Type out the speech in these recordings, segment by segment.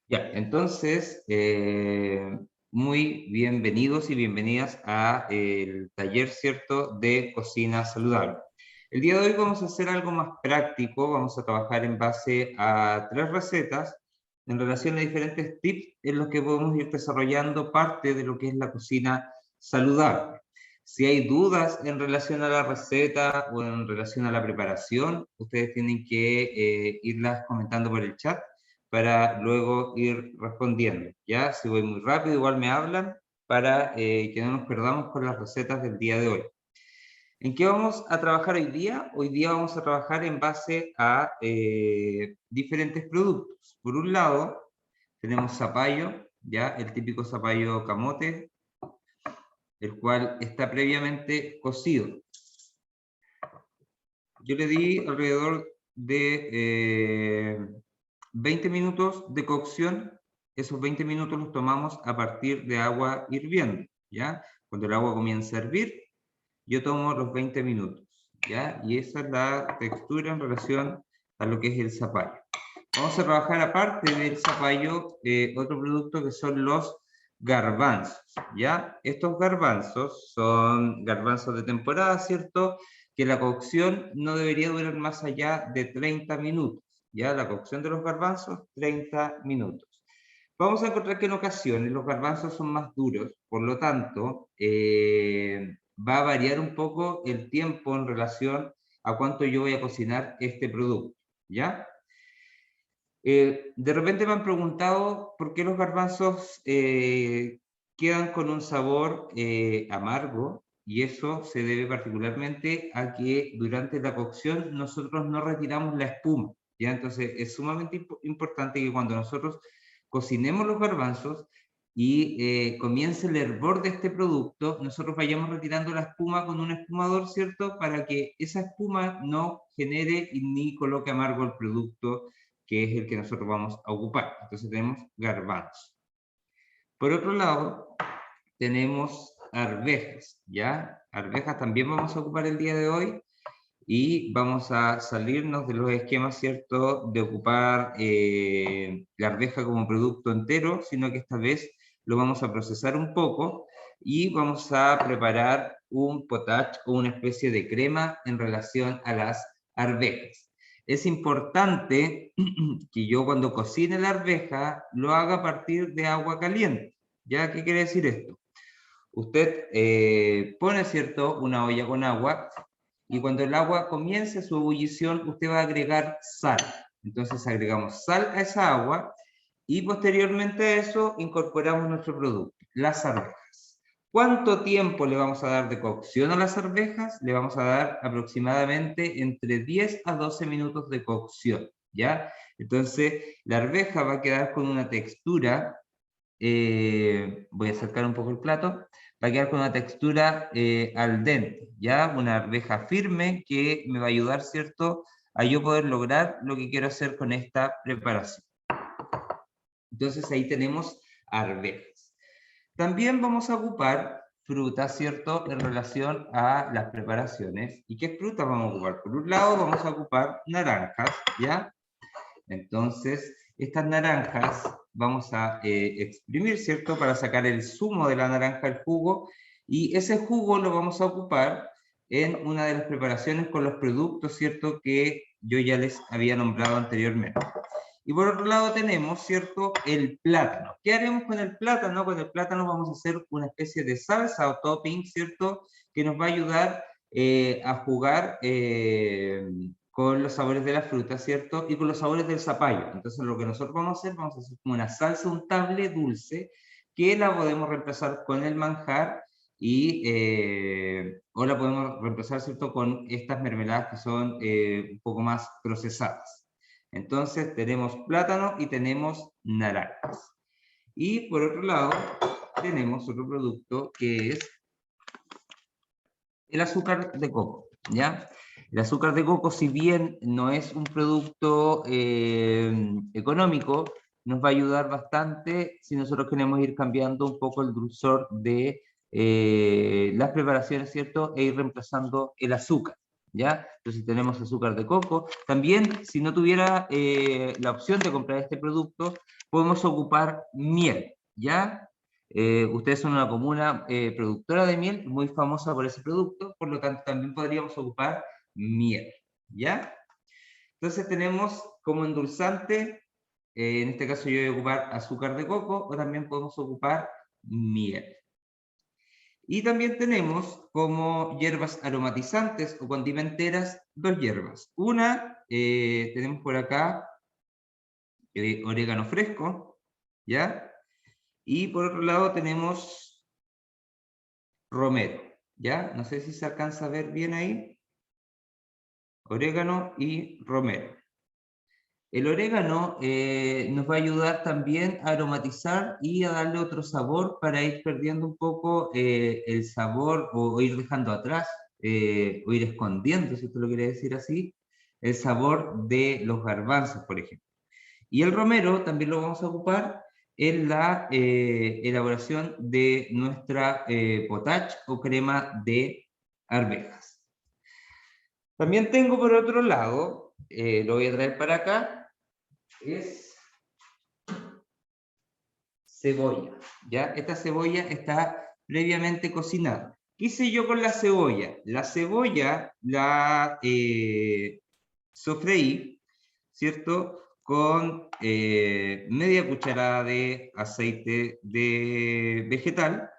Ya, entonces, muy bienvenidos y bienvenidas a el taller, ¿cierto?, de cocina saludable. El día de hoy vamos a hacer algo más práctico, vamos a trabajar en base a 3 recetas en relación a diferentes tips en los que podemos ir desarrollando parte de lo que es la cocina saludable. Si hay dudas en relación a la receta o en relación a la preparación, ustedes tienen que irlas comentando por el chat para luego ir respondiendo. Ya, si voy muy rápido, igual me hablan para que no nos perdamos con las recetas del día de hoy. ¿En qué vamos a trabajar hoy día? Hoy día vamos a trabajar en base a diferentes productos. Por un lado, tenemos zapallo, ya el típico zapallo camote, el cual está previamente cocido. Yo le di alrededor de 20 minutos de cocción. Esos 20 minutos los tomamos a partir de agua hirviendo, ¿ya? Cuando el agua comienza a hervir, yo tomo los 20 minutos, ¿ya? Y esa es la textura en relación a lo que es el zapallo. Vamos a trabajar aparte del zapallo, otro producto que son los garbanzos, ¿ya? Estos garbanzos son garbanzos de temporada, ¿cierto? Que la cocción no debería durar más allá de 30 minutos, ¿ya? La cocción de los garbanzos, 30 minutos. Vamos a encontrar que en ocasiones los garbanzos son más duros, por lo tanto, va a variar un poco el tiempo en relación a cuánto yo voy a cocinar este producto, ¿ya? De repente me han preguntado por qué los garbanzos quedan con un sabor amargo, y eso se debe particularmente a que durante la cocción nosotros no retiramos la espuma, ¿ya? Entonces es sumamente importante que cuando nosotros cocinemos los garbanzos y comience el hervor de este producto, nosotros vayamos retirando la espuma con un espumador, ¿cierto? Para que esa espuma no genere ni coloque amargo el producto, que es el que nosotros vamos a ocupar. Entonces tenemos garbanzos. Por otro lado, tenemos arvejas, ¿ya? Arvejas también vamos a ocupar el día de hoy y vamos a salirnos de los esquemas, ¿cierto?, de ocupar la arveja como producto entero, sino que esta vez lo vamos a procesar un poco y vamos a preparar un potage o una especie de crema en relación a las arvejas. Es importante que yo cuando cocine la arveja lo haga a partir de agua caliente. ¿Ya? ¿Qué quiere decir esto? Usted pone, ¿cierto?, una olla con agua y cuando el agua comience su ebullición, usted va a agregar sal. Entonces agregamos sal a esa agua y posteriormente a eso incorporamos nuestro producto, las arvejas. ¿Cuánto tiempo le vamos a dar de cocción a las arvejas? Le vamos a dar aproximadamente entre 10 a 12 minutos de cocción, ¿ya? Entonces la arveja va a quedar con una textura, voy a acercar un poco el plato, va a quedar con una textura al dente, ¿ya? Una arveja firme que me va a ayudar, ¿cierto?, a yo poder lograr lo que quiero hacer con esta preparación. Entonces ahí tenemos arvejas. También vamos a ocupar frutas, ¿cierto?, en relación a las preparaciones. ¿Y qué frutas vamos a ocupar? Por un lado vamos a ocupar naranjas, ¿ya? Entonces, estas naranjas vamos a exprimir, ¿cierto?, para sacar el zumo de la naranja, el jugo, y ese jugo lo vamos a ocupar en una de las preparaciones con los productos, ¿cierto?, que yo ya les había nombrado anteriormente. Y por otro lado tenemos, ¿cierto?, el plátano. ¿Qué haremos con el plátano? Con el plátano vamos a hacer una especie de salsa o topping, ¿cierto?, que nos va a ayudar a jugar con los sabores de la fruta, ¿cierto? Y con los sabores del zapallo. Entonces lo que nosotros vamos a hacer como una salsa untable dulce que la podemos reemplazar con el manjar y, o la podemos reemplazar, ¿cierto?, con estas mermeladas que son un poco más procesadas. Entonces tenemos plátano y tenemos naranjas. Y por otro lado tenemos otro producto que es el azúcar de coco, ¿ya? El azúcar de coco, si bien no es un producto económico, nos va a ayudar bastante si nosotros queremos ir cambiando un poco el dulzor de las preparaciones, ¿cierto? E ir reemplazando el azúcar, ¿ya? Entonces tenemos azúcar de coco. También, si no tuviera la opción de comprar este producto, podemos ocupar miel, ¿ya? Ustedes son una comuna productora de miel, muy famosa por ese producto, por lo tanto también podríamos ocupar miel, ¿ya? Entonces tenemos como endulzante, en este caso yo voy a ocupar azúcar de coco, o también podemos ocupar miel. Y también tenemos como hierbas aromatizantes o condimenteras, dos hierbas. Una, tenemos por acá orégano fresco, ¿ya? Y por otro lado tenemos romero, ¿ya? No sé si se alcanza a ver bien ahí. Orégano y romero. El orégano nos va a ayudar también a aromatizar y a darle otro sabor para ir perdiendo un poco el sabor o ir dejando atrás o ir escondiendo, si usted lo quiere decir así, el sabor de los garbanzos, por ejemplo. Y el romero también lo vamos a ocupar en la elaboración de nuestra potage o crema de arvejas. También tengo por otro lado, lo voy a traer para acá, es cebolla, ¿ya? Esta cebolla está previamente cocinada. ¿Qué hice yo con la cebolla? La cebolla la sofreí, ¿cierto? Con media cucharada de aceite de vegetal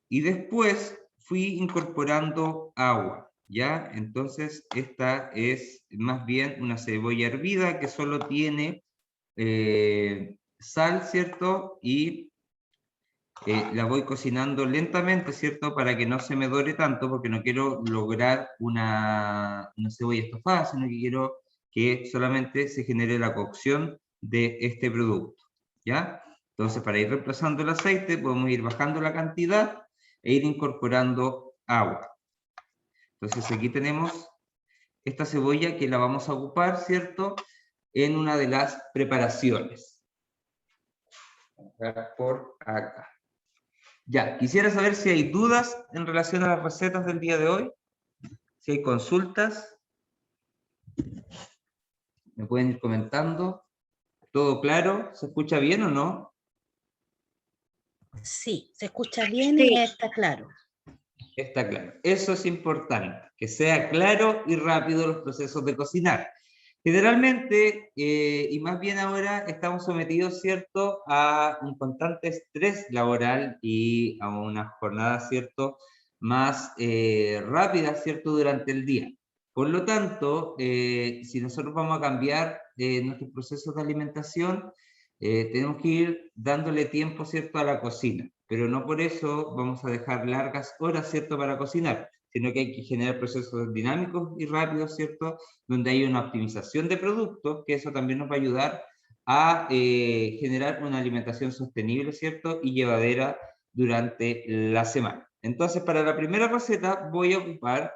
y después fui incorporando agua, ¿ya? Entonces esta es más bien una cebolla hervida que solo tiene sal, ¿cierto? Y la voy cocinando lentamente, ¿cierto? Para que no se me dore tanto, porque no quiero lograr una cebolla estofada, sino que quiero que solamente se genere la cocción de este producto, ¿ya? Entonces, para ir reemplazando el aceite, podemos ir bajando la cantidad e ir incorporando agua. Entonces, aquí tenemos esta cebolla que la vamos a ocupar, ¿cierto? En una de las preparaciones. Por acá. Ya, quisiera saber si hay dudas en relación a las recetas del día de hoy, si hay consultas, me pueden ir comentando. ¿Todo claro? ¿Se escucha bien o no? Sí, se escucha bien y está claro. Está claro. Eso es importante, que sea claro y rápido los procesos de cocinar. Generalmente, y más bien ahora, estamos sometidos, ¿cierto?, a un constante estrés laboral y a una jornada, ¿cierto?, más rápida, ¿cierto?, durante el día. Por lo tanto, si nosotros vamos a cambiar nuestros procesos de alimentación, tenemos que ir dándole tiempo, ¿cierto?, a la cocina. Pero no por eso vamos a dejar largas horas, ¿cierto?, para cocinar, sino que hay que generar procesos dinámicos y rápidos, ¿cierto?, donde hay una optimización de productos, que eso también nos va a ayudar a generar una alimentación sostenible, ¿cierto?, y llevadera durante la semana. Entonces, para la primera receta voy a ocupar,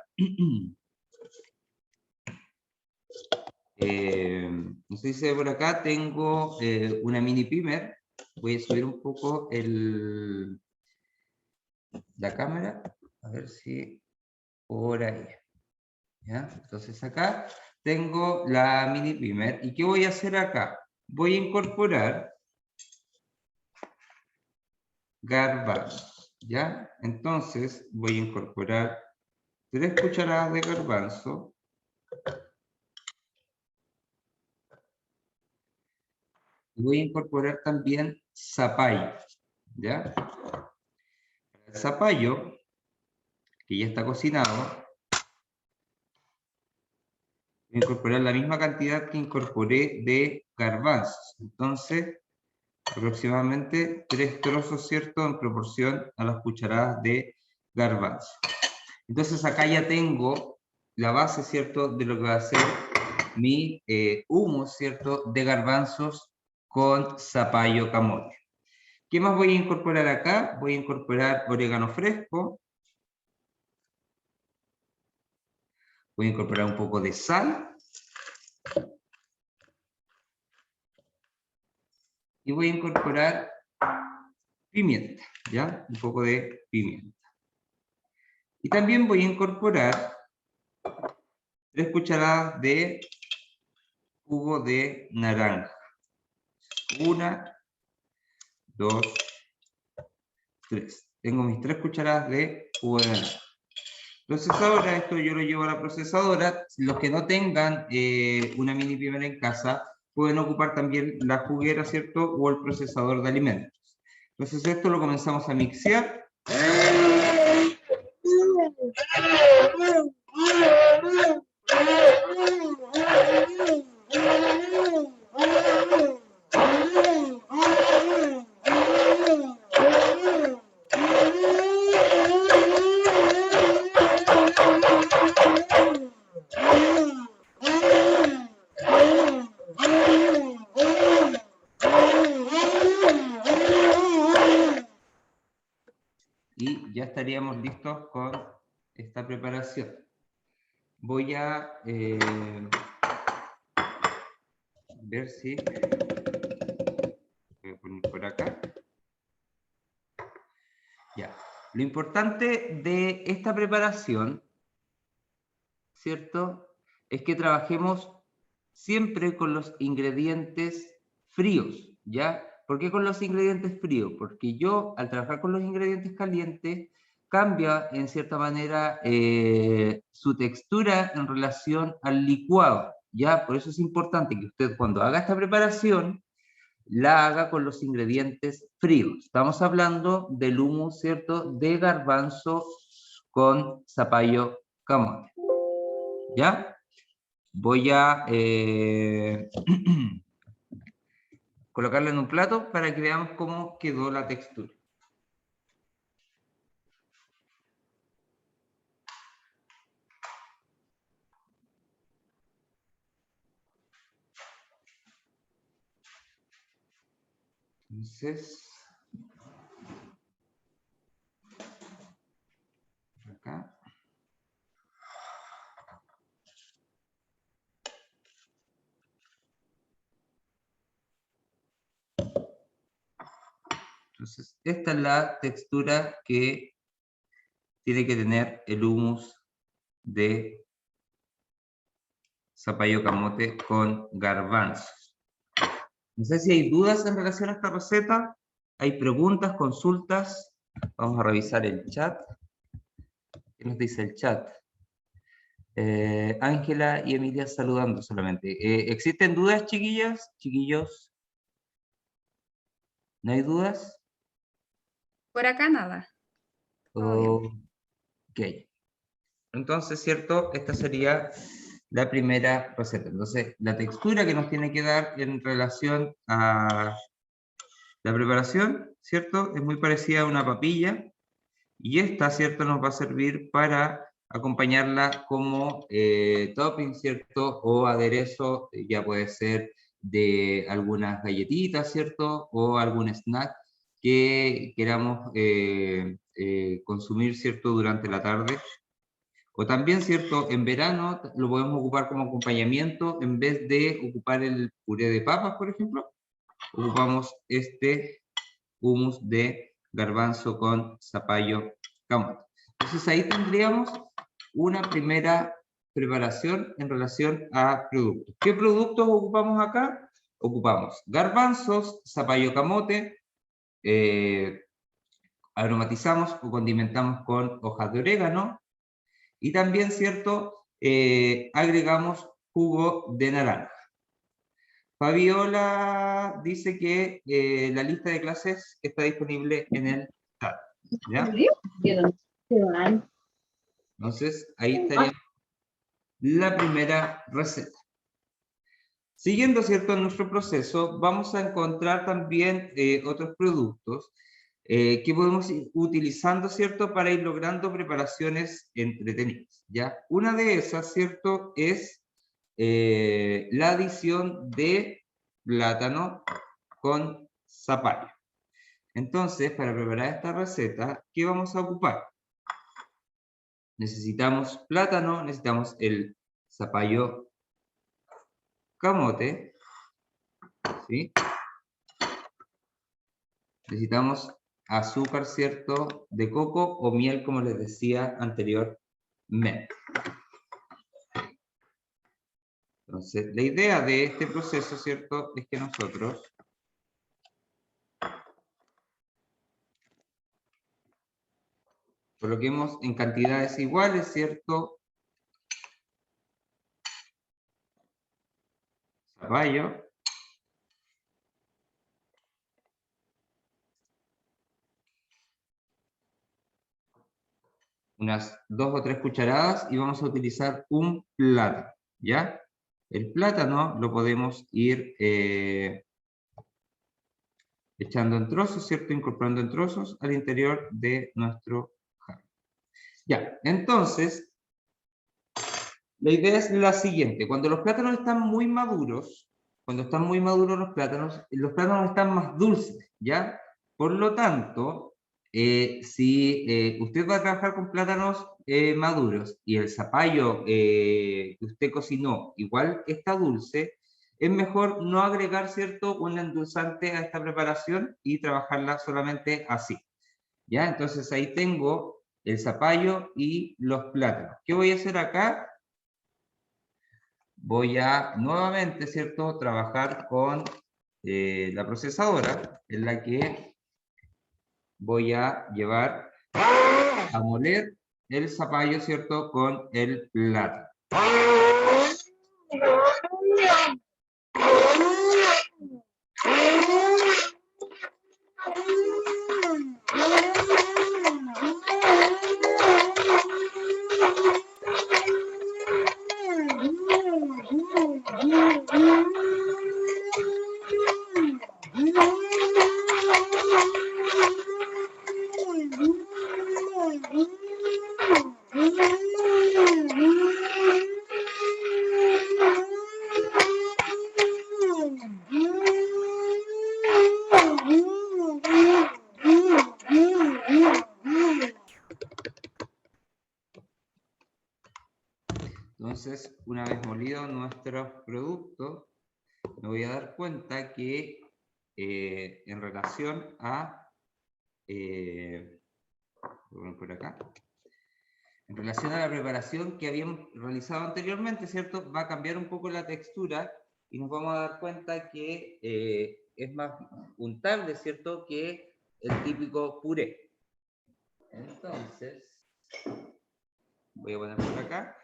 no sé si se ve por acá, tengo una mini pimer. Voy a subir un poco la cámara, a ver si por ahí. ¿Ya? Entonces acá tengo la mini pimer. ¿Y qué voy a hacer acá? Voy a incorporar garbanzos, ¿ya? Entonces voy a incorporar 3 cucharadas de garbanzo. Y voy a incorporar también zapallo, ¿ya? El zapallo, que ya está cocinado, voy a incorporar la misma cantidad que incorporé de garbanzos. Entonces, aproximadamente 3 trozos, ¿cierto?, en proporción a las cucharadas de garbanzo. Entonces acá ya tengo la base, ¿cierto?, de lo que va a ser mi hummus, ¿cierto?, de garbanzos con zapallo camote. ¿Qué más voy a incorporar acá? Voy a incorporar orégano fresco. Voy a incorporar un poco de sal. Y voy a incorporar pimienta, ¿ya? Un poco de pimienta. Y también voy a incorporar 3 cucharadas de jugo de naranja. 1, 2, 3. Tengo mis 3 cucharadas de jugo de naranja. Entonces ahora esto yo lo llevo a la procesadora. Los que no tengan una mini primera en casa, pueden ocupar también la juguera, ¿cierto? O el procesador de alimentos. Entonces esto lo comenzamos a mixear. Y ya estaríamos listos con esta preparación. Voy a ver si... Voy a poner por acá. Ya. Lo importante de esta preparación, ¿cierto?, es que trabajemos siempre con los ingredientes fríos, ¿ya? ¿Por qué con los ingredientes fríos? Porque yo, al trabajar con los ingredientes calientes, cambia en cierta manera su textura en relación al licuado, ¿ya? Por eso es importante que usted, cuando haga esta preparación, la haga con los ingredientes fríos. Estamos hablando del hummus, ¿cierto?, de garbanzo con zapallo camote, ¿ya? Voy a colocarla en un plato para que veamos cómo quedó la textura. Entonces, acá. Entonces, esta es la textura que tiene que tener el hummus de zapallo camote con garbanzos. No sé si hay dudas en relación a esta receta. ¿Hay preguntas, consultas? Vamos a revisar el chat. ¿Qué nos dice el chat? Ángela y Emilia saludando solamente. ¿Existen dudas, chiquillas? ¿Chiquillos? ¿No hay dudas? Por acá nada. Ok. Entonces, ¿cierto? Esta sería la primera receta. Entonces, la textura que nos tiene que dar en relación a la preparación, ¿cierto? Es muy parecida a una papilla. Y esta, ¿cierto?, nos va a servir para acompañarla como topping, ¿cierto?, o aderezo, ya puede ser de algunas galletitas, ¿cierto?, o algún snack que queramos consumir, ¿cierto?, durante la tarde. O también, ¿cierto?, en verano lo podemos ocupar como acompañamiento, en vez de ocupar el puré de papas, por ejemplo, ocupamos este hummus de garbanzo con zapallo camote. Entonces ahí tendríamos una primera preparación en relación a productos. ¿Qué productos ocupamos acá? Ocupamos garbanzos, zapallo camote, aromatizamos o condimentamos con hojas de orégano y también, ¿cierto?, agregamos jugo de naranja. Fabiola dice que la lista de clases está disponible en el chat, ¿ya? Entonces, ahí estaría la primera receta. Siguiendo, ¿cierto?, nuestro proceso, vamos a encontrar también otros productos que podemos ir utilizando, ¿cierto?, para ir logrando preparaciones entretenidas, ¿ya? Una de esas, ¿cierto?, es la adición de plátano con zapallo. Entonces, para preparar esta receta, ¿qué vamos a ocupar? Necesitamos plátano, necesitamos el zapallo camote, ¿sí? Necesitamos azúcar, ¿cierto?, de coco o miel, como les decía anteriormente. Entonces, la idea de este proceso, ¿cierto?, es que nosotros coloquemos en cantidades iguales, ¿cierto?, zapallo, unas 2 o 3 cucharadas y vamos a utilizar un plátano, ¿ya? El plátano lo podemos ir echando en trozos, ¿cierto? Incorporando en trozos al interior de nuestro jarro. Ya, entonces, la idea es la siguiente. Cuando los plátanos están muy maduros, cuando están muy maduros los plátanos están más dulces, ¿ya? Por lo tanto, si usted va a trabajar con plátanos maduros y el zapallo que usted cocinó igual está dulce, es mejor no agregar, ¿cierto?, un endulzante a esta preparación y trabajarla solamente así, ¿ya? Entonces ahí tengo el zapallo y los plátanos. ¿Qué voy a hacer acá? Voy a nuevamente, ¿cierto?, trabajar con la procesadora, en la que voy a llevar a moler el zapallo, ¿cierto?, con el plátano. Entonces, una vez molido nuestros productos, me voy a dar cuenta que en relación a por acá, en relación a la preparación que habíamos realizado anteriormente, ¿cierto?, va a cambiar un poco la textura y nos vamos a dar cuenta que es más untable, ¿cierto?, que el típico puré. Entonces, voy a poner por acá.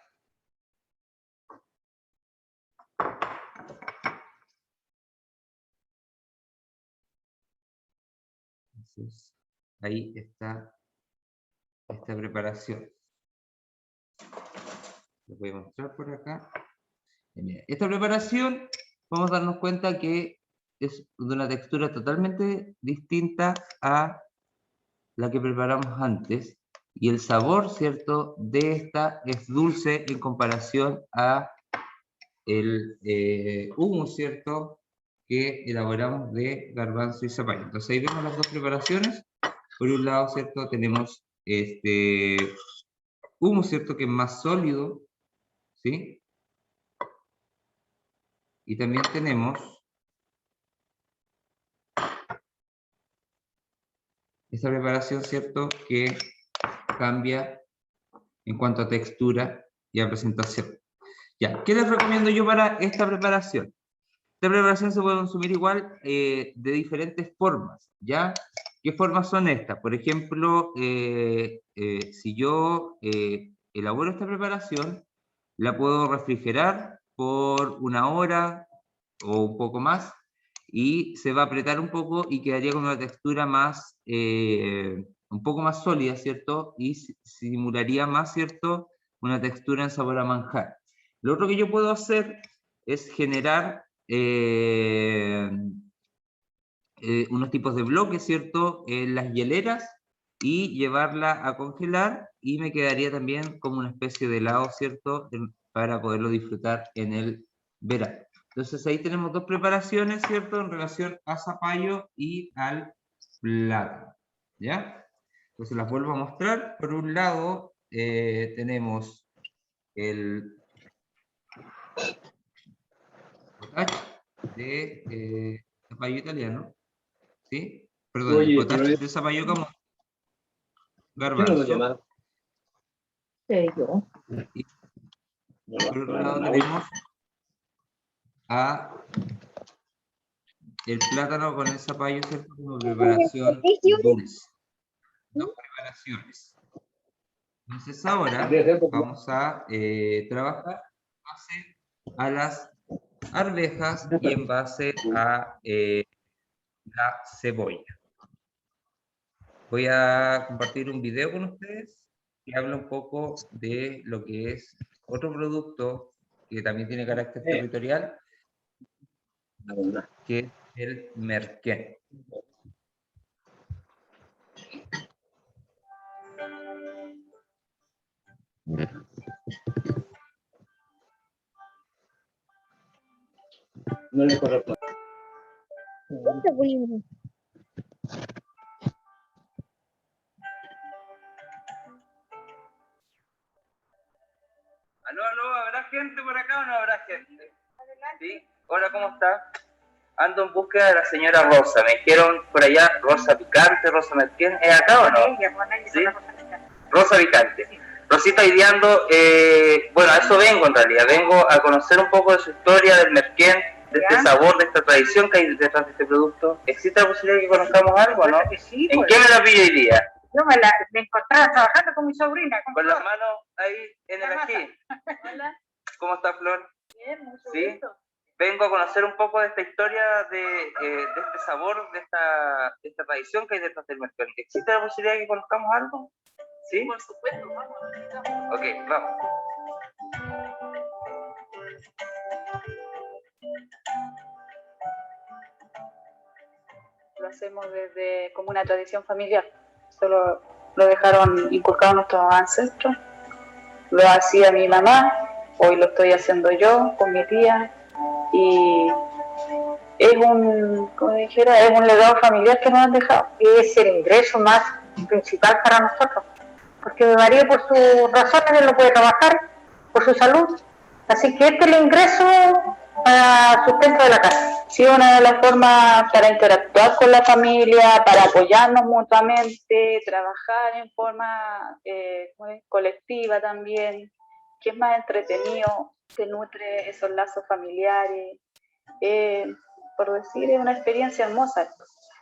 Entonces, ahí está esta preparación. Lo voy a mostrar por acá. Bien, esta preparación, vamos a darnos cuenta que es de una textura totalmente distinta a la que preparamos antes. Y el sabor, ¿cierto?, de esta es dulce en comparación a el hummus, ¿cierto?, que elaboramos de garbanzo y zapallo. Entonces ahí vemos las dos preparaciones. Por un lado, ¿cierto?, tenemos este hummus, ¿cierto?, que es más sólido, ¿sí? Y también tenemos esta preparación, ¿cierto?, que cambia en cuanto a textura y a presentación. Ya, ¿qué les recomiendo yo para esta preparación? Esta preparación se puede consumir igual de diferentes formas, ¿ya? ¿Qué formas son estas? Por ejemplo, si yo elaboro esta preparación, la puedo refrigerar por 1 hora o un poco más, y se va a apretar un poco y quedaría con una textura más, un poco más sólida, ¿cierto? Y simularía más, ¿cierto?, una textura en sabor a manjar. Lo otro que yo puedo hacer es generar unos tipos de bloques, ¿cierto?, en las hieleras y llevarla a congelar, y me quedaría también como una especie de helado, ¿cierto?, para poderlo disfrutar en el verano. Entonces ahí tenemos dos preparaciones, ¿cierto?, en relación a zapallo y al plátano, ¿ya? Entonces las vuelvo a mostrar. Por un lado tenemos el cottage de zapallo italiano, ¿sí? Perdón, el Oye, cottage de zapallo como ¿qué no lo garbanzo. llamas? Yo. Y No, por otro claro, lado nadie. tenemos a el plátano con el zapallo, ¿cierto? Como preparación dulce. Dos preparaciones. Entonces ahora vamos a trabajar en base a las arvejas y en base a la cebolla. Voy a compartir un video con ustedes que habla un poco de lo que es otro producto que también tiene carácter territorial, que es el merquén. No le corresponde. Aló, aló, ¿habrá gente por acá o no habrá gente? ¿Sí? Hola, ¿cómo está? Ando en búsqueda de la señora Rosa. Me dijeron por allá, Rosa Picante, Rosa Merquén. ¿Es acá o no? ¿Sí? Rosa Picante. Rosita ideando, bueno, a eso vengo en realidad. Vengo a conocer un poco de su historia, del Merquén, de este sabor, de esta tradición que hay detrás de este producto. ¿Existe la posibilidad de que conozcamos algo, no? Sí, ¿En pues. qué me la pillo hoy día? Yo me encontraba trabajando con mi sobrina. Con las manos ahí en el ají. Hola. ¿Cómo está, Flor? Bien, mucho ¿Sí? gusto. Vengo a conocer un poco de esta historia, de este sabor, de esta tradición que hay detrás del mercado. ¿Existe la posibilidad de que conozcamos algo? ¿Sí? Por supuesto, vamos. Ok, vamos. Lo hacemos desde como una tradición familiar. Solo lo dejaron inculcado nuestros ancestros. Lo hacía mi mamá, hoy lo estoy haciendo yo con mi tía. Y es como dijera, es un legado familiar que nos han dejado. Es el ingreso más principal para nosotros. Porque mi marido por sus razones él no puede trabajar, por su salud. Así que este es el ingreso para sustento de la casa. Sí, una de las formas para interactuar con la familia, para apoyarnos mutuamente, trabajar en forma colectiva también, que es más entretenido, que nutre esos lazos familiares. Por decir, es una experiencia hermosa.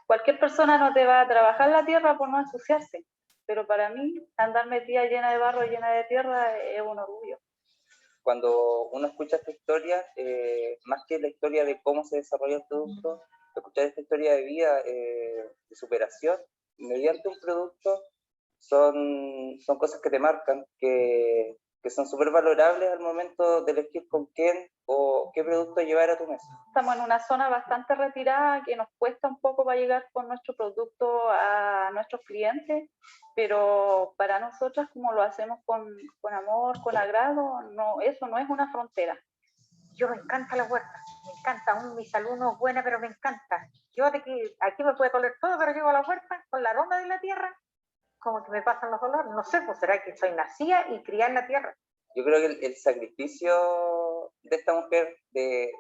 Cualquier persona no te va a trabajar la tierra por no ensuciarse, pero para mí andar metida llena de barro, llena de tierra, es un orgullo. Cuando uno escucha esta historia, más que la historia de cómo se desarrolla el producto, escuchar esta historia de vida, de superación, mediante un producto, son cosas que te marcan, que son súper valorables al momento de elegir con quién o qué producto llevar a tu mesa. Estamos en una zona bastante retirada que nos cuesta un poco para llegar con nuestro producto a nuestros clientes, pero para nosotras, como lo hacemos con amor, con agrado, no, eso no es una frontera. Yo me encanta la huerta, me encanta, aún mi salud no es buena, pero me encanta. Yo aquí me puede doler todo, pero llego a la huerta con el aroma de la tierra, como que me pasan los dolores. No sé, pues será que soy nacida y criada en la tierra. Yo creo que el sacrificio de esta mujer, de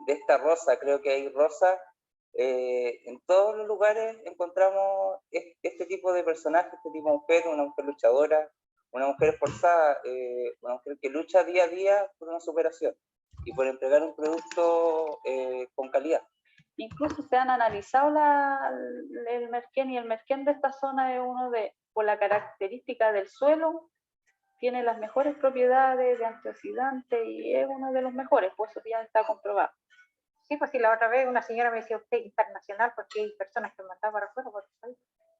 esta Rosa, creo que hay Rosa, en todos los lugares encontramos este tipo de personaje, este tipo de mujer, una mujer luchadora, una mujer esforzada, una mujer que lucha día a día por una superación y por entregar un producto con calidad. Incluso se han analizado el merquén, y el merquén de esta zona es por la característica del suelo, tiene las mejores propiedades de antioxidante y es uno de los mejores, pues eso ya está comprobado. Sí, pues sí, la otra vez una señora me decía, usted es internacional porque hay personas que mandan para afuera, porque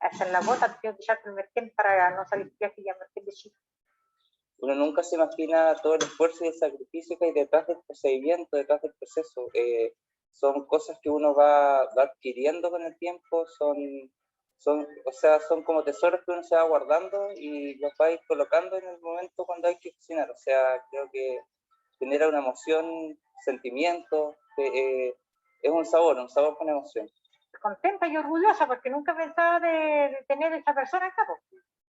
hacen la bota, tengo que echarte el merquén para no salir viaje y el merquén de Chile. Uno nunca se imagina todo el esfuerzo y el sacrificio que hay detrás del procedimiento, detrás del proceso. Son cosas que uno va adquiriendo con el tiempo, son como tesoros que uno se va guardando y los va a ir colocando en el momento cuando hay que cocinar. O sea, creo que genera una emoción, sentimiento, es un sabor con emoción. Contenta y orgullosa porque nunca pensaba de tener esa persona acá,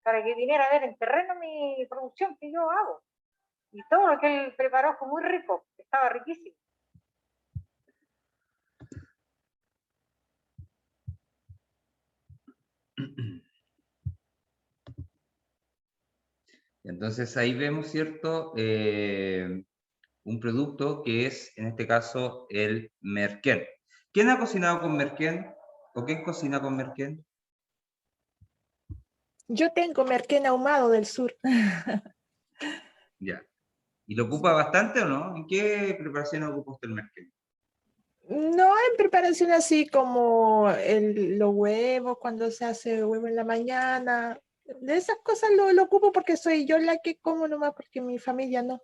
para que viniera a ver en terreno mi producción que yo hago. Y todo lo que él preparó fue muy rico, estaba riquísimo. Entonces ahí vemos, ¿cierto? un producto que es, en este caso, el merquén. ¿Quién ha cocinado con merquén? ¿O quién cocina con merquén? Yo tengo merquén ahumado del sur. Ya. ¿Y lo ocupa bastante o no? ¿En qué preparación ocupa usted el merquén? No en preparación así como los huevos, cuando se hace huevo en la mañana. De esas cosas lo ocupo porque soy yo la que como nomás, porque mi familia no.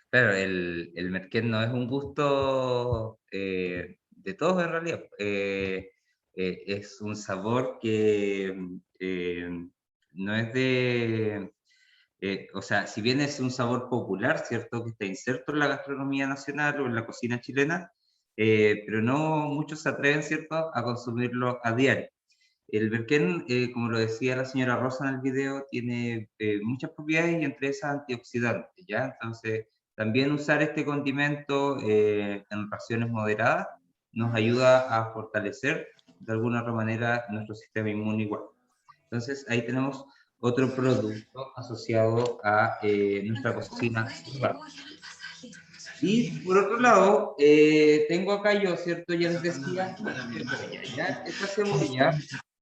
Claro, el merquén no es un gusto de todos en realidad. Es un sabor que no es de... o sea, si bien es un sabor popular, ¿cierto? Que está inserto en la gastronomía nacional o en la cocina chilena, pero no muchos se atreven, ¿cierto?, a consumirlo a diario. El merquén, como lo decía la señora Rosa en el video, tiene muchas propiedades y entre esas antioxidantes, ¿ya? Entonces, también usar este condimento en raciones moderadas nos ayuda a fortalecer de alguna otra manera nuestro sistema inmune igual. Entonces, ahí tenemos otro producto asociado a nuestra cocina. Y por otro lado, tengo acá yo, ¿cierto? Ya les decía, cebolla, ¿ya? Esta cebolla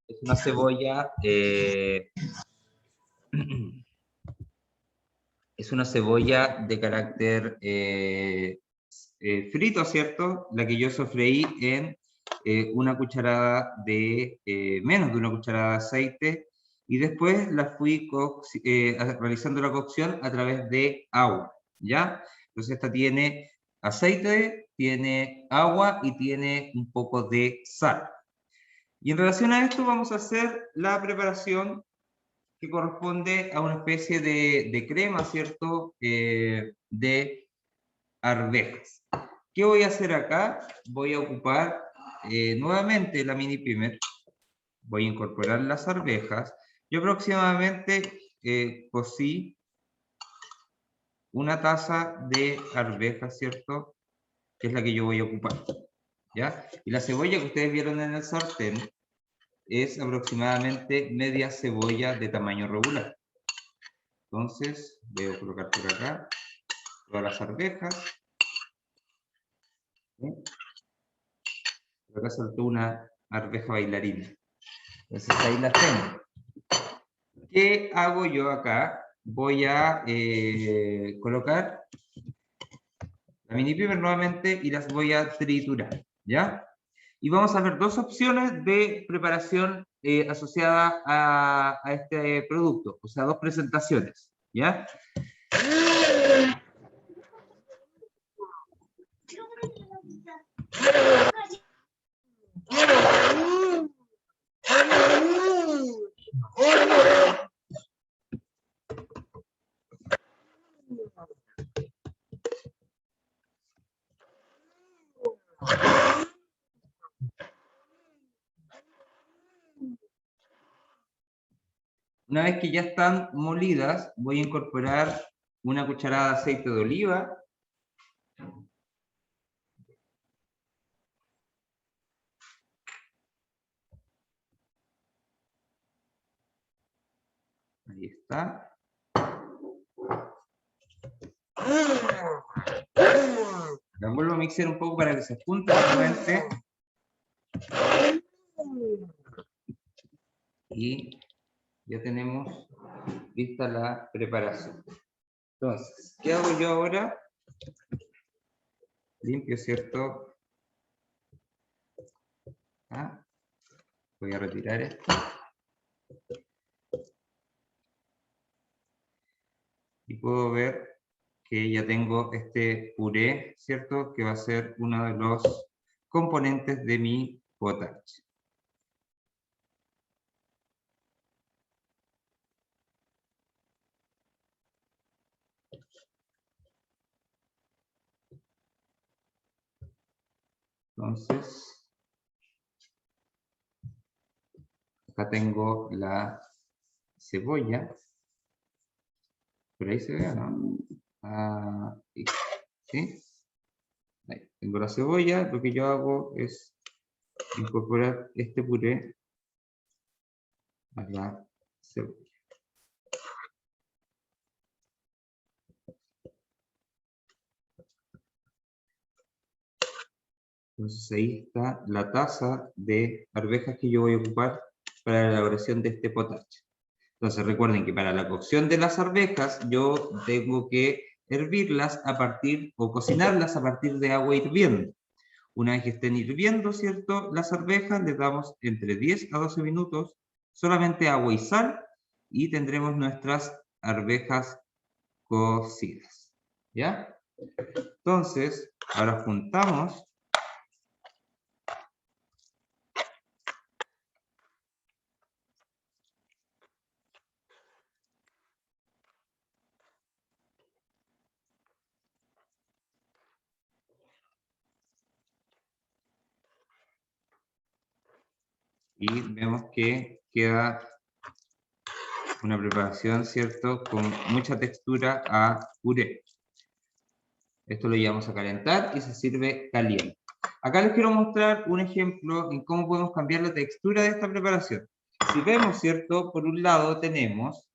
es una cebolla, es una cebolla de carácter frito, ¿cierto? La que yo sofreí en una cucharada de, menos de una cucharada de aceite, y después la fui realizando la cocción a través de agua, ¿ya? Entonces esta tiene aceite, tiene agua y tiene un poco de sal. Y en relación a esto vamos a hacer la preparación que corresponde a una especie de crema, ¿cierto? De arvejas. ¿Qué voy a hacer acá? Voy a ocupar nuevamente la mini primer. Voy a incorporar las arvejas. Yo aproximadamente cocí una taza de arvejas, ¿cierto? Que es la que yo voy a ocupar, ¿ya? Y la cebolla que ustedes vieron en el sartén es aproximadamente media cebolla de tamaño regular. Entonces, voy a colocar por acá todas las arvejas. ¿Sí? Por acá saltó una arveja bailarina. Entonces, ahí las tengo. ¿Qué hago yo acá? Voy a colocar la mini piper nuevamente y las voy a triturar, ¿ya? Y vamos a ver dos opciones de preparación asociada a este producto, o sea, dos presentaciones, ¿ya? Una vez que ya están molidas, voy a incorporar una cucharada de aceite de oliva. Ahí está. La vuelvo a mixar un poco para que se junte nuevamente. Y ya tenemos lista la preparación. Entonces, ¿qué hago yo ahora? Limpio, ¿cierto? ¿Ah? Voy a retirar esto. Y puedo ver que ya tengo este puré, ¿cierto? Que va a ser uno de los componentes de mi potache. Entonces, acá tengo la cebolla. Por ahí se ve, ¿no? Ah, ¿sí? Ahí. Tengo la cebolla. Lo que yo hago es incorporar este puré a la cebolla. Entonces ahí está la taza de arvejas que yo voy a ocupar para la elaboración de este potache. Entonces recuerden que para la cocción de las arvejas yo tengo que hervirlas a partir, o cocinarlas a partir de agua hirviendo. Una vez que estén hirviendo, ¿cierto? Las arvejas les damos entre 10 a 12 minutos, solamente agua y sal, y tendremos nuestras arvejas cocidas. ¿Ya? Entonces, ahora juntamos y vemos que queda una preparación, ¿cierto? Con mucha textura a puré. Esto lo llevamos a calentar y se sirve caliente. Acá les quiero mostrar un ejemplo en cómo podemos cambiar la textura de esta preparación. Si vemos, ¿cierto? Por un lado tenemos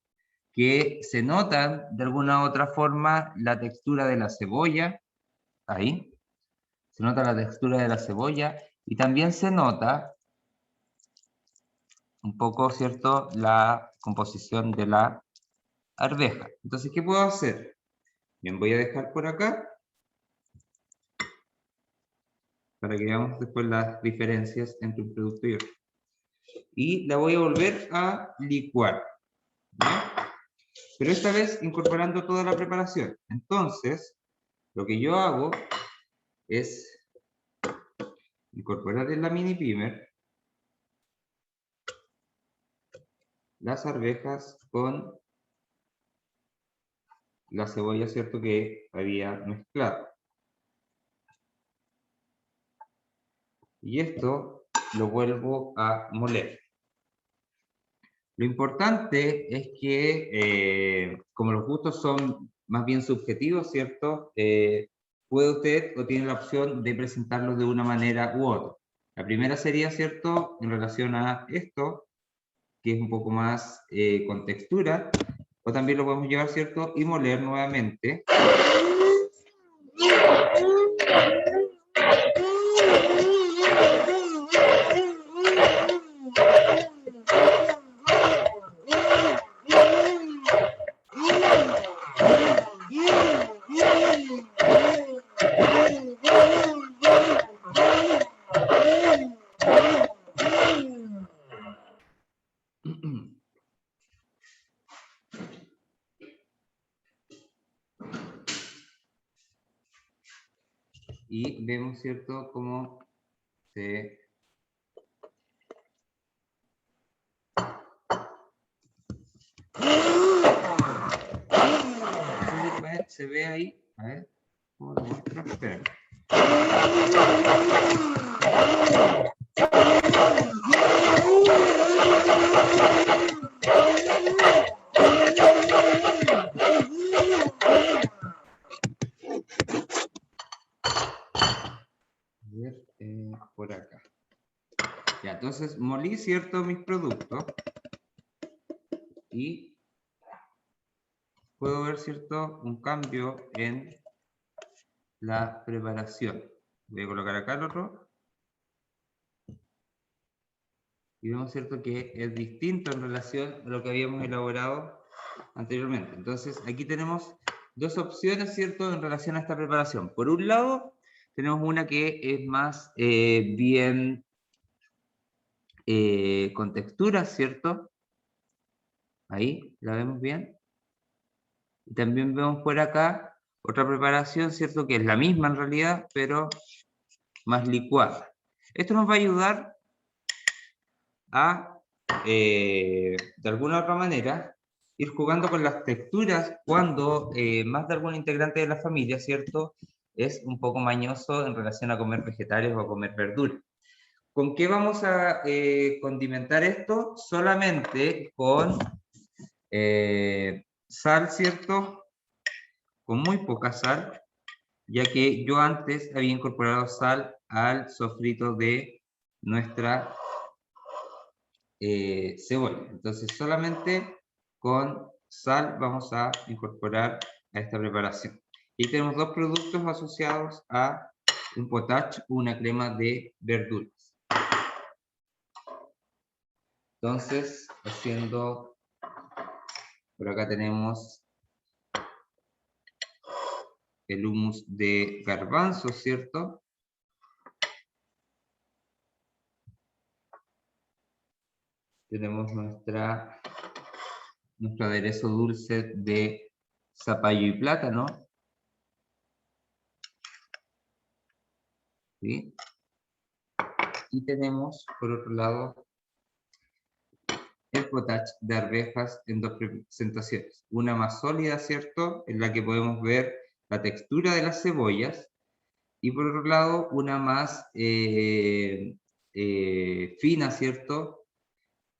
que se nota de alguna u otra forma la textura de la cebolla. Ahí. Se nota la textura de la cebolla y también se nota un poco, ¿cierto?, la composición de la arveja. Entonces, ¿qué puedo hacer? Bien, voy a dejar por acá para que veamos después las diferencias entre un producto y otro. Y la voy a volver a licuar, ¿ya? Pero esta vez incorporando toda la preparación. Entonces, lo que yo hago es incorporar en la mini primer las arvejas con la cebolla, ¿cierto?, que había mezclado. Y esto lo vuelvo a moler. Lo importante es que, como los gustos son más bien subjetivos, ¿cierto?, puede usted o tiene la opción de presentarlos de una manera u otra. La primera sería, ¿cierto?, en relación a esto, que es un poco más con textura, o también lo podemos llevar, ¿cierto?, y moler nuevamente. Y vemos, ¿cierto?, cómo se ve ahí. A ver, ¿cómo lo muestro? Espera. Por acá. Ya, entonces molí, ¿cierto?, mis productos y puedo ver, ¿cierto?, un cambio en la preparación. Voy a colocar acá el otro y vemos, ¿cierto?, que es distinto en relación a lo que habíamos elaborado anteriormente. Entonces aquí tenemos dos opciones, ¿cierto?, en relación a esta preparación. Por un lado tenemos una que es más bien con textura, ¿cierto? Ahí, ¿la vemos bien? Y también vemos por acá otra preparación, ¿cierto? Que es la misma en realidad, pero más licuada. Esto nos va a ayudar a, de alguna otra manera, ir jugando con las texturas cuando más de algún integrante de la familia, ¿cierto?, es un poco mañoso en relación a comer vegetales o a comer verduras. ¿Con qué vamos a condimentar esto? Solamente con sal, ¿cierto? Con muy poca sal, ya que yo antes había incorporado sal al sofrito de nuestra cebolla. Entonces solamente con sal vamos a incorporar a esta preparación. Y tenemos dos productos asociados a un potage o una crema de verduras. Entonces, haciendo, por acá tenemos el hummus de garbanzo, ¿cierto? Tenemos nuestro aderezo dulce de zapallo y plátano. ¿Sí? Y tenemos, por otro lado, el potage de arvejas en dos presentaciones. Una más sólida, ¿cierto? En la que podemos ver la textura de las cebollas. Y por otro lado, una más fina, ¿cierto?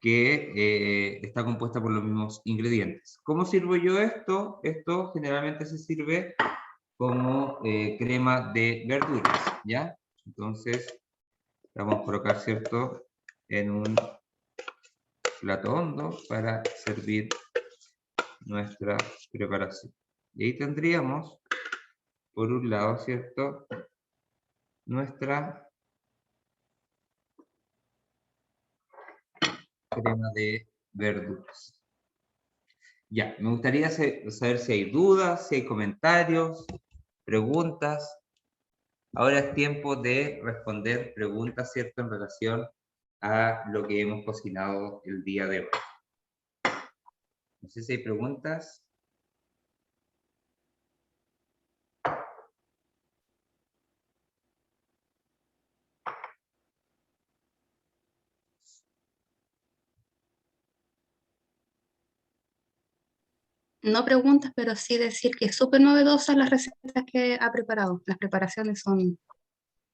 Que está compuesta por los mismos ingredientes. ¿Cómo sirvo yo esto? Esto generalmente se sirve como crema de verduras, ¿ya? Entonces, vamos a colocar, ¿cierto?, en un plato hondo para servir nuestra preparación. Y ahí tendríamos, por un lado, ¿cierto?, nuestra crema de verduras. Ya, me gustaría saber si hay dudas, si hay comentarios, preguntas. Ahora es tiempo de responder preguntas, ¿cierto?, en relación a lo que hemos cocinado el día de hoy. No sé si hay preguntas. No preguntas, pero sí decir que es súper novedosa las recetas que ha preparado. Las preparaciones son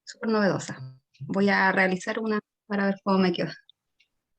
súper novedosas. Voy a realizar una para ver cómo me queda.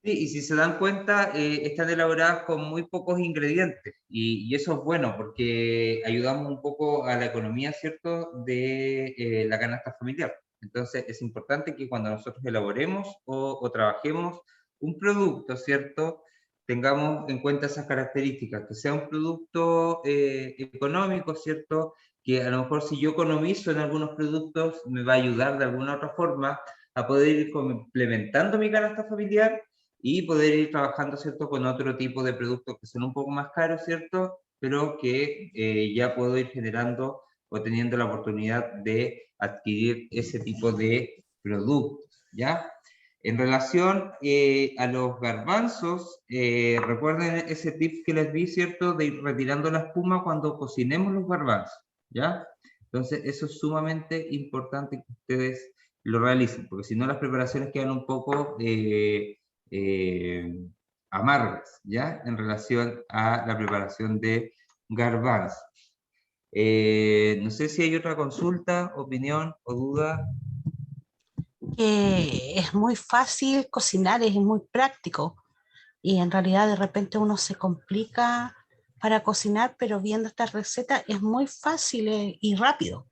Sí, y si se dan cuenta, están elaboradas con muy pocos ingredientes, y eso es bueno, porque ayudamos un poco a la economía, ¿cierto?, de la canasta familiar. Entonces, es importante que cuando nosotros elaboremos o trabajemos un producto, ¿cierto?, tengamos en cuenta esas características, que sea un producto económico, ¿cierto?, que a lo mejor si yo economizo en algunos productos, me va a ayudar de alguna otra forma a poder ir complementando mi canasta familiar y poder ir trabajando, ¿cierto?, con otro tipo de productos que son un poco más caros, ¿cierto?, pero que ya puedo ir generando o teniendo la oportunidad de adquirir ese tipo de productos, ¿ya? En relación a los garbanzos, recuerden ese tip que les di, ¿cierto?, de ir retirando la espuma cuando cocinemos los garbanzos, ¿ya? Entonces, eso es sumamente importante que ustedes lo realicen, porque si no las preparaciones quedan un poco amargas, ¿ya?, en relación a la preparación de garbanzos. No sé si hay otra consulta, opinión o duda. Es muy fácil cocinar, es muy práctico y en realidad de repente uno se complica para cocinar, pero viendo esta receta es muy fácil y rápido.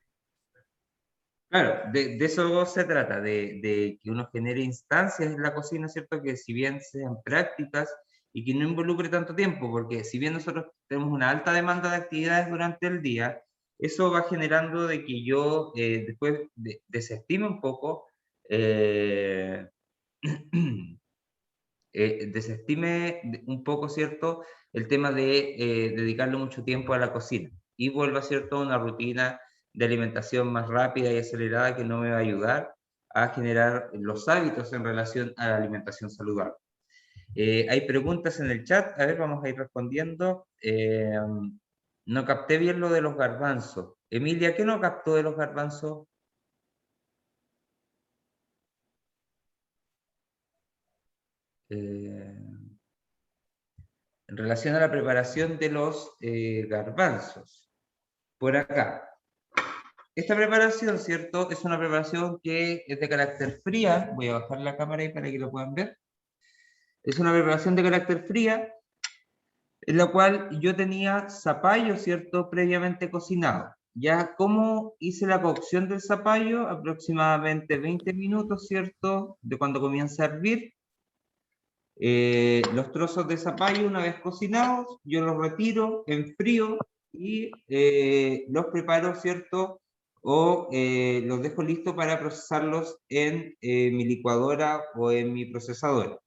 Claro, de eso se trata, de que uno genere instancias en la cocina, ¿cierto?, que si bien sean prácticas y que no involucre tanto tiempo, porque si bien nosotros tenemos una alta demanda de actividades durante el día, eso va generando de que yo después desestime un poco, ¿cierto?, el tema de dedicarle mucho tiempo a la cocina y vuelva, ¿cierto?, a una rutina de alimentación más rápida y acelerada que no me va a ayudar a generar los hábitos en relación a la alimentación saludable. Hay preguntas en el chat, a ver, vamos a ir respondiendo. No capté bien lo de los garbanzos. Emilia, ¿qué no captó de los garbanzos? En relación a la preparación de los garbanzos. Por acá. Esta preparación, ¿cierto?, es una preparación que es de carácter fría. Voy a bajar la cámara ahí para que lo puedan ver. Es una preparación de carácter fría, en la cual yo tenía zapallo, ¿cierto?, previamente cocinado. Ya, ¿cómo hice la cocción del zapallo? Aproximadamente 20 minutos, ¿cierto?, de cuando comienza a hervir. Los trozos de zapallo, una vez cocinados, yo los retiro, enfrío y los preparo, ¿cierto?, o los dejo listos para procesarlos en mi licuadora o en mi procesadora.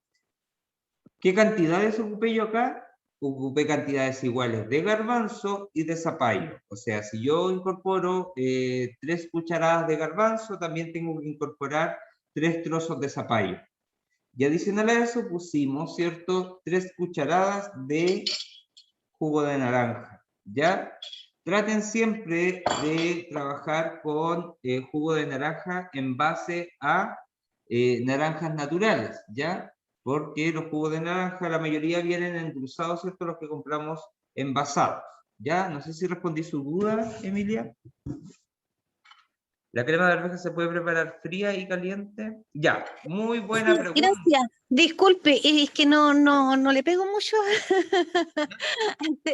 ¿Qué cantidades ocupé yo acá? Ocupé cantidades iguales de garbanzo y de zapallo. O sea, si yo incorporo 3 cucharadas de garbanzo, también tengo que incorporar 3 trozos de zapallo. Y adicional a eso pusimos, ¿cierto?, 3 cucharadas de jugo de naranja, ¿ya? Traten siempre de trabajar con jugo de naranja en base a naranjas naturales, ¿ya? Porque los jugos de naranja, la mayoría vienen endulzados, ¿cierto? Los que compramos envasados, ¿ya? No sé si respondí su duda, Emilia. ¿La crema de arveja se puede preparar fría y caliente? Ya, muy buena Sí, pregunta. gracias. Disculpe, es que no le pego mucho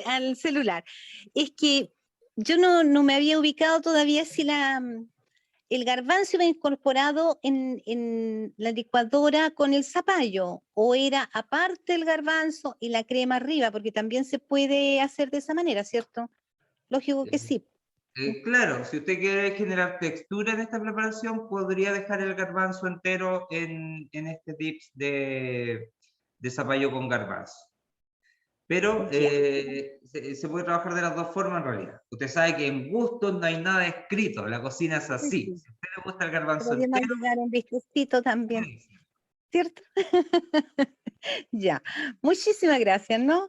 al celular. Es que yo no me había ubicado todavía si el garbanzo iba incorporado en la licuadora con el zapallo, o era aparte el garbanzo y la crema arriba, porque también se puede hacer de esa manera, ¿cierto? Lógico que sí. Claro, si usted quiere generar textura en esta preparación, podría dejar el garbanzo entero en este tips de zapallo con garbanzo. Pero se puede trabajar de las dos formas en realidad. Usted sabe que en gustos no hay nada escrito, la cocina es así. Sí. Si a usted le gusta el garbanzo Podríamos entero, agregar un bistecito también, ¿cierto? Ya, muchísimas gracias, ¿no?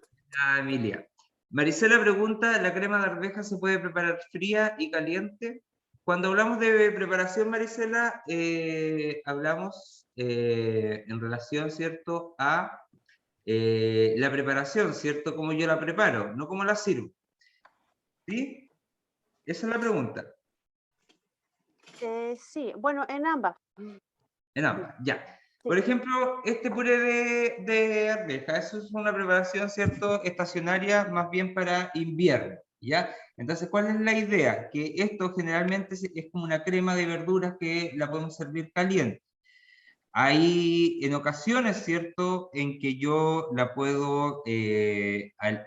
Emilia. Maricela pregunta, ¿la crema de arveja se puede preparar fría y caliente? Cuando hablamos de preparación, Maricela, hablamos en relación, ¿cierto?, a la preparación, ¿cierto?, como yo la preparo, no como la sirvo. ¿Sí? Esa es la pregunta. Sí, bueno, en ambas. En ambas, ya. Sí. Por ejemplo, este puré de arveja, eso es una preparación, ¿cierto?, estacionaria, más bien para invierno, ¿ya? Entonces, ¿cuál es la idea? Que esto generalmente es como una crema de verduras que la podemos servir caliente. Hay en ocasiones, ¿cierto?, en que yo la puedo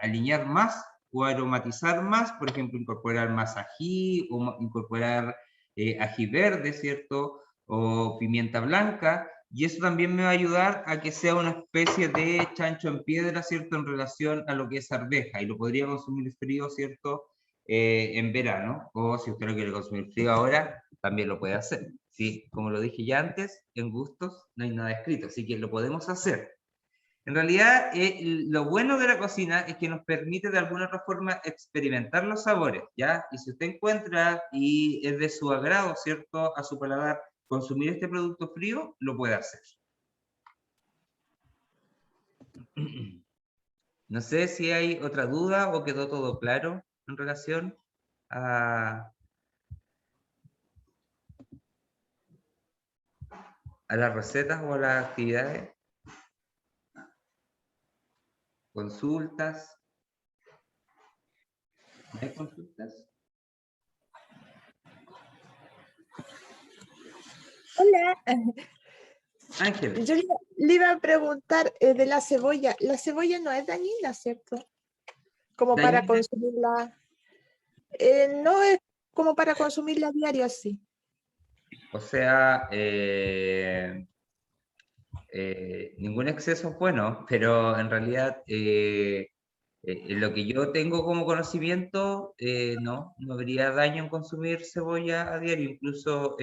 alinear más o aromatizar más, por ejemplo, incorporar más ají o incorporar ají verde, ¿cierto?, o pimienta blanca, y eso también me va a ayudar a que sea una especie de chancho en piedra, ¿cierto?, en relación a lo que es arveja, y lo podría consumir frío, ¿cierto?, en verano, o si usted lo quiere consumir frío ahora, también lo puede hacer. Sí, como lo dije ya antes, en gustos no hay nada escrito, así que lo podemos hacer. En realidad, lo bueno de la cocina es que nos permite de alguna otra forma experimentar los sabores, ¿ya? Y si usted encuentra y es de su agrado, ¿cierto?, a su paladar, consumir este producto frío, lo puede hacer. No sé si hay otra duda o quedó todo claro en relación a las recetas o a las actividades. ¿Consultas? ¿No hay consultas? Hola. Ángel. Yo le iba a preguntar de la cebolla. La cebolla no es dañina, ¿cierto? Como para ¿Dañina? consumirla. No es como para consumirla a diario así. O sea, ningún exceso es bueno, pero en realidad lo que yo tengo como conocimiento, no habría daño en consumir cebolla a diario. Incluso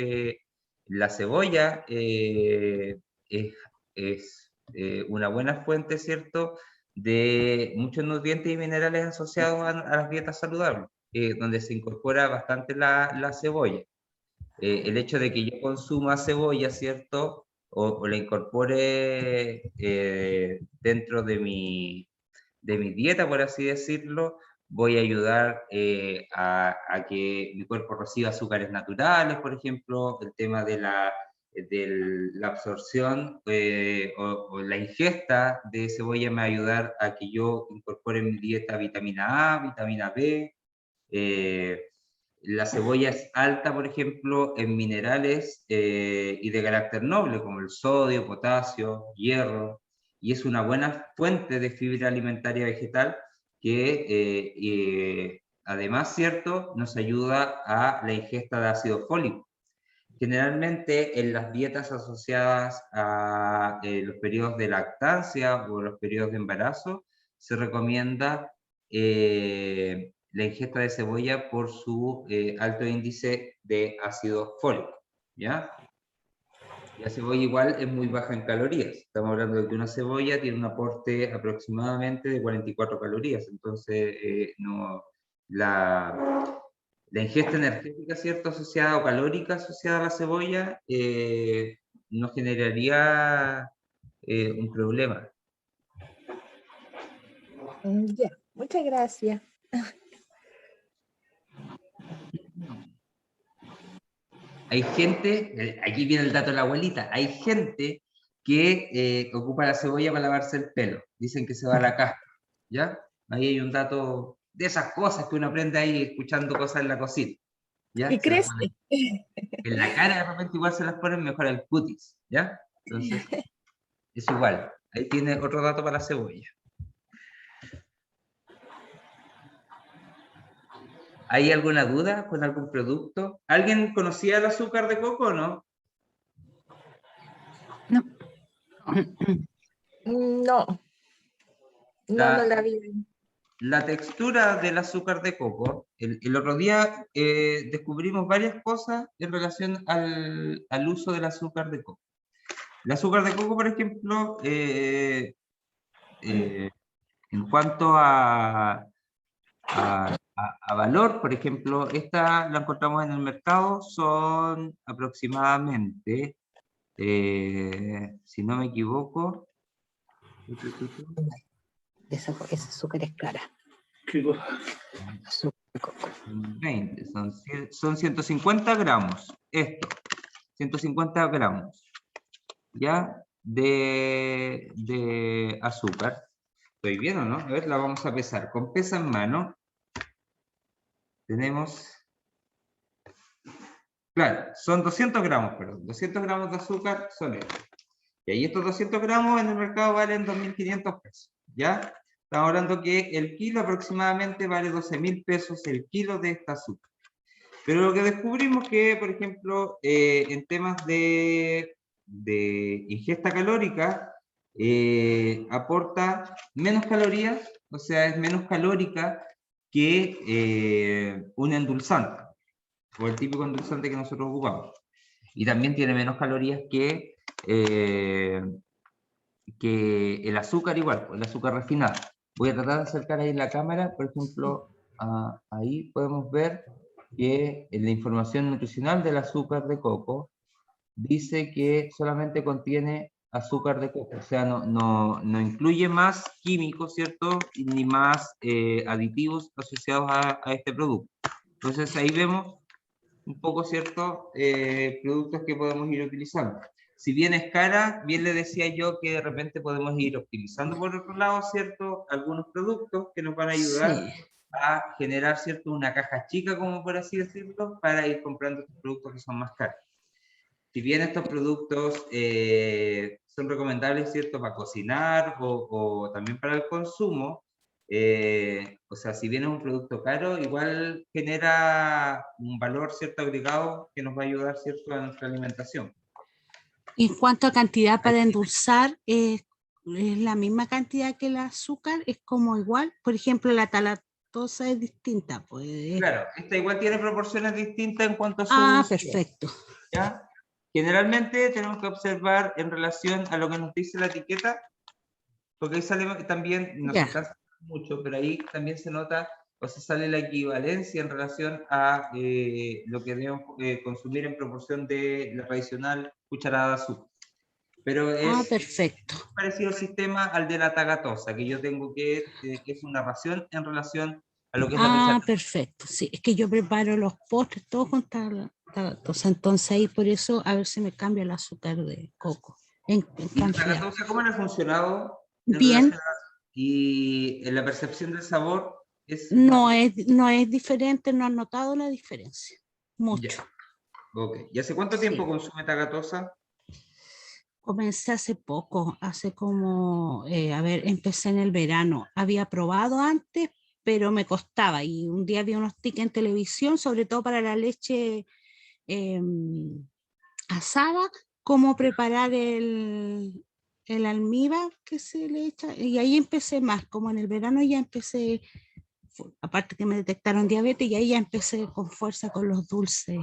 la cebolla es una buena fuente, ¿cierto?, de muchos nutrientes y minerales asociados a las dietas saludables, donde se incorpora bastante la cebolla. El hecho de que yo consuma cebolla, ¿cierto?, o la incorpore dentro de mi dieta, por así decirlo, voy a ayudar a que mi cuerpo reciba azúcares naturales, por ejemplo, el tema de la absorción o la ingesta de cebolla me va a ayudar a que yo incorpore en mi dieta vitamina A, vitamina B. La cebolla es alta, por ejemplo, en minerales y de carácter noble, como el sodio, potasio, hierro, y es una buena fuente de fibra alimentaria vegetal que además, ¿cierto?, nos ayuda a la ingesta de ácido fólico. Generalmente en las dietas asociadas a los periodos de lactancia o los periodos de embarazo, se recomienda la ingesta de cebolla por su alto índice de ácido fólico, ¿ya? La cebolla igual es muy baja en calorías. Estamos hablando de que una cebolla tiene un aporte aproximadamente de 44 calorías. Entonces, la ingesta energética, ¿cierto?, asociada o calórica asociada a la cebolla, no generaría un problema. Ya, muchas gracias. Hay gente, aquí viene el dato de la abuelita, hay gente que ocupa la cebolla para lavarse el pelo. Dicen que se va a la caspa, ¿ya? Ahí hay un dato de esas cosas que uno aprende ahí escuchando cosas en la cocina, ¿ya? Y crece. En la cara de repente igual se las ponen mejor el cutis, ¿ya? Entonces, es igual. Ahí tiene otro dato para la cebolla. ¿Hay alguna duda con algún producto? ¿Alguien conocía el azúcar de coco o no? No. No, no la vi. La textura del azúcar de coco, el otro día descubrimos varias cosas en relación al uso del azúcar de coco. El azúcar de coco, por ejemplo, en cuanto a valor, por ejemplo, esta la encontramos en el mercado, son aproximadamente, si no me equivoco, Esa azúcar es cara. ¿Qué cosa? Azúcar de coco. 20, son 150 gramos, esto, 150 gramos, ¿ya? De azúcar. ¿Estoy bien o no? A ver, la vamos a pesar. Con pesa en mano, tenemos... Claro, son 200 gramos, perdón. 200 gramos de azúcar son estos. Y ahí estos 200 gramos en el mercado valen 2.500 pesos, ¿ya? Estamos hablando que el kilo aproximadamente vale 12.000 pesos el kilo de esta azúcar. Pero lo que descubrimos que, por ejemplo, en temas de ingesta calórica, aporta menos calorías, o sea, es menos calórica que un endulzante, o el típico endulzante que nosotros ocupamos. Y también tiene menos calorías que el azúcar igual, el azúcar refinado. Voy a tratar de acercar ahí la cámara, por ejemplo, ahí podemos ver que en la información nutricional del azúcar de coco dice que solamente contiene azúcar de coco, o sea, no incluye más químicos, ¿cierto? Ni más aditivos asociados a este producto. Entonces ahí vemos un poco, ¿cierto? Productos que podemos ir utilizando. Si bien es cara, bien le decía yo que de repente podemos ir optimizando por otro lado, ¿cierto? Algunos productos que nos van a ayudar a generar, ¿cierto? Una caja chica, como por así decirlo, para ir comprando estos productos que son más caros. Si bien estos productos son recomendables, ¿cierto? Para cocinar o también para el consumo, o sea, si bien es un producto caro, igual genera un valor, ¿cierto? Agregado que nos va a ayudar, ¿cierto? A nuestra alimentación. En cuanto a cantidad para endulzar, es la misma cantidad que el azúcar, es como igual. Por ejemplo, la talatosa es distinta. Pues. Claro, esta igual tiene proporciones distintas en cuanto a su... Ah, perfecto. ¿Ya? Generalmente tenemos que observar en relación a lo que nos dice la etiqueta, porque ahí sale también, no se alcanza mucho, pero ahí también se nota o se sale la equivalencia en relación a lo que debemos consumir en proporción de la tradicional cucharada de azúcar. Pero es perfecto. parecido el sistema al de la tagatosa, que yo tengo que es una ración en relación a lo que es la cucharada. Perfecto. Sí, es que yo preparo los postres, todo con tagatosa, entonces ahí por eso a ver si me cambia el azúcar de coco. ¿Y la tagatosa cómo le ha funcionado? Bien. Y en la percepción del sabor no es diferente, no han notado la diferencia. Mucho. Ya. Okay. ¿Y hace cuánto tiempo consume tagatosa? Comencé hace poco, hace como, empecé en el verano. Había probado antes, pero me costaba. Y un día vi unos tickets en televisión, sobre todo para la leche asada, cómo preparar el almíbar que se le echa. Y ahí empecé más, como en el verano ya empecé, aparte que me detectaron diabetes, y ahí ya empecé con fuerza con los dulces.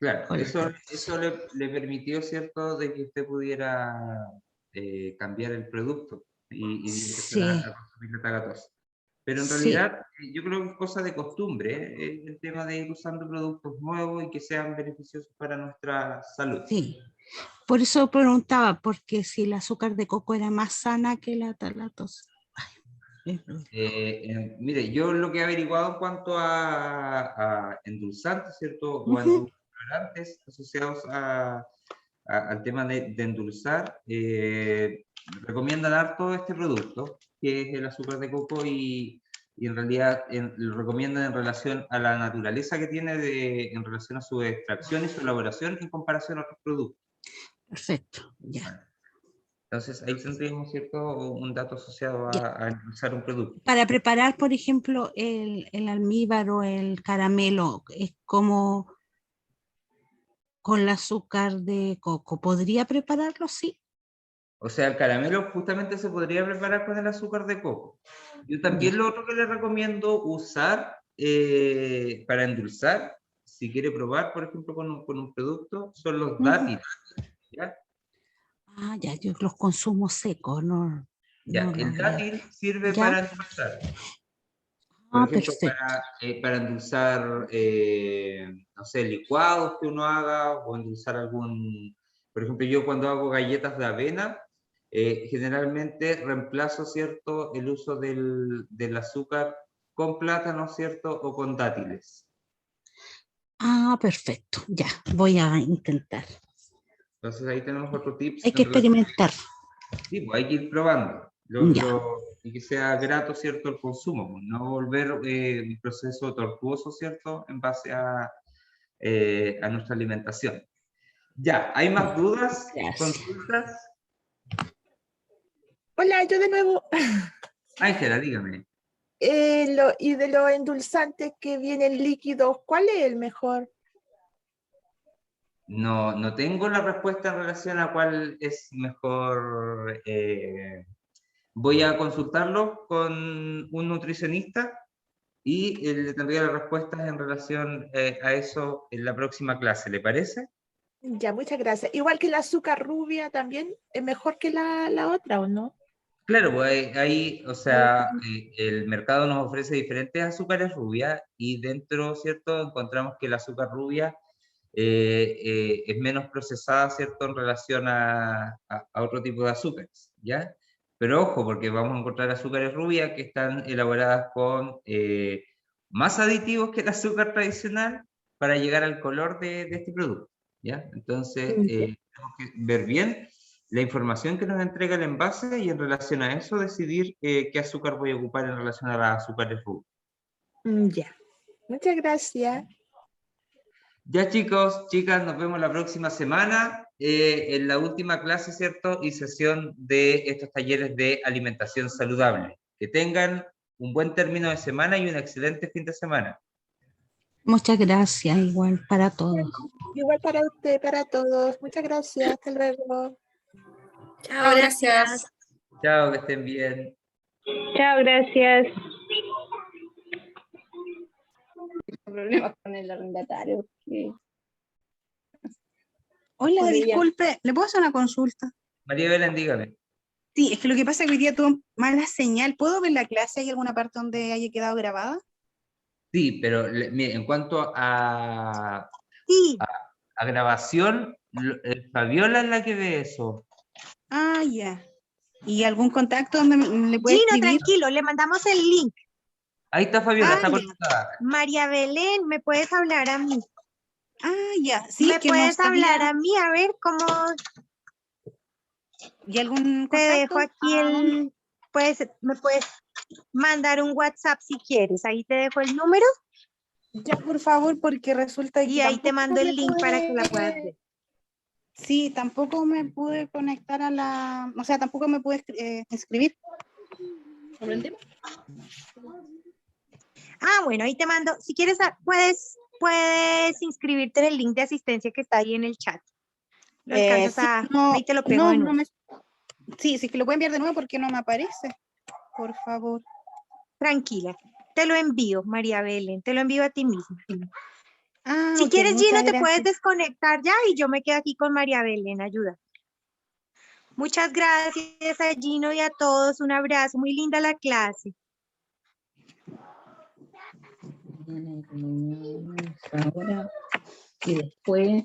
Claro, eso le permitió, ¿cierto?, de que usted pudiera cambiar el producto y empezar a consumir la tagatosa. Pero en realidad, yo creo que es cosa de costumbre, el tema de ir usando productos nuevos y que sean beneficiosos para nuestra salud. Sí, por eso preguntaba, porque si el azúcar de coco era más sana que la talatosa. Mire, yo lo que he averiguado en cuanto a endulzantes, ¿cierto? O a endulcorantes asociados al tema de endulzar, recomiendan harto este producto, que es el azúcar de coco, y en realidad lo recomiendan en relación a la naturaleza que tiene en relación a su extracción y su elaboración en comparación a otros productos. Perfecto, ya. Entonces ahí tendríamos, ¿cierto?, un dato asociado a endulzar un producto. Para preparar, por ejemplo, el almíbar o el caramelo, es como con el azúcar de coco. ¿Podría prepararlo? Sí. O sea, el caramelo justamente se podría preparar con el azúcar de coco. Yo también lo otro que le recomiendo usar para endulzar, si quiere probar, por ejemplo, con un producto, son los dátiles. ¿Ya? Ah, ya, yo los consumo secos, no. Ya, No el dátil sirve ¿ya? para endulzar. Por ejemplo, Perfecto. para endulzar, no sé, licuados que uno haga, o endulzar algún... Por ejemplo, yo cuando hago galletas de avena, generalmente reemplazo, ¿cierto?, el uso del azúcar con plátano, ¿cierto?, o con dátiles. Ah, perfecto, ya, voy a intentar. Entonces ahí tenemos otro tips. Hay que experimentar. Sí, pues hay que ir probando. Ya. Y que sea grato, ¿cierto?, el consumo. Pues, no volver un proceso tortuoso, ¿cierto?, en base a nuestra alimentación. Ya, ¿hay más dudas? Gracias. ¿Consultas? Hola, yo de nuevo. Ángela, dígame. Y de los endulzantes que vienen líquidos, ¿cuál es el mejor? No tengo la respuesta en relación a cuál es mejor. Voy a consultarlo con un nutricionista y le tendría las respuestas en relación a eso en la próxima clase, ¿le parece? Ya, muchas gracias. Igual que la azúcar rubia también es mejor que la otra, ¿o no? Claro, pues ahí, o sea, el mercado nos ofrece diferentes azúcares rubias y dentro, ¿cierto?, encontramos que el azúcar rubia es menos procesada, ¿cierto?, en relación a otro tipo de azúcares, ¿ya? Pero ojo, porque vamos a encontrar azúcares rubias que están elaboradas con más aditivos que el azúcar tradicional para llegar al color de este producto, ¿ya? Entonces, tenemos que ver bien la información que nos entrega el envase y en relación a eso decidir qué azúcar voy a ocupar en relación a las azúcares rubias. Ya, muchas gracias. Ya chicos, chicas, nos vemos la próxima semana en la última clase, ¿cierto? Y sesión de estos talleres de alimentación saludable. Que tengan un buen término de semana y un excelente fin de semana. Muchas gracias, igual para todos. Igual para usted, para todos. Muchas gracias. Hasta luego. Chao, gracias. Chao, que estén bien. Chao, gracias. Problemas con el arrendatario. Hola, Hola, disculpe, ¿le puedo hacer una consulta? María Belén, dígame. Sí, es que lo que pasa es que hoy día tuve mala señal. ¿Puedo ver la clase? ¿Hay alguna parte donde haya quedado grabada? Sí, pero mire, en cuanto Sí. a grabación, Fabiola es la que ve eso. Ah, ya. ¿Y algún contacto donde le puede Gino, escribir? tranquilo, le mandamos el link. Ahí está Fabiola, está ya. conectada. María Belén, ¿me puedes hablar a mí? Ah, ya. Sí, ¿Me puedes hablar a mí? A ver cómo ¿Y algún te contacto? dejo aquí el... me puedes mandar un WhatsApp si quieres. Ahí te dejo el número. Ya, por favor, porque resulta que Y ahí te mando el link para que la puedas ver. Sí, tampoco me pude conectar a la... O sea, tampoco me pude escribir. Bueno, ahí te mando. Si quieres, puedes inscribirte en el link de asistencia que está ahí en el chat. Lo alcanzas Sí, no, ahí te lo pego de nuevo. sí, que lo pueden enviar de nuevo porque no me aparece. Por favor. Tranquila. Te lo envío, María Belén. Te lo envío a ti misma. Si Ok, quieres, muchas Gino, te puedes gracias. desconectar ya y yo me quedo aquí con María Belén. Ayuda. Muchas gracias a Gino y a todos. Un abrazo. Muy linda la clase. Ahora, y después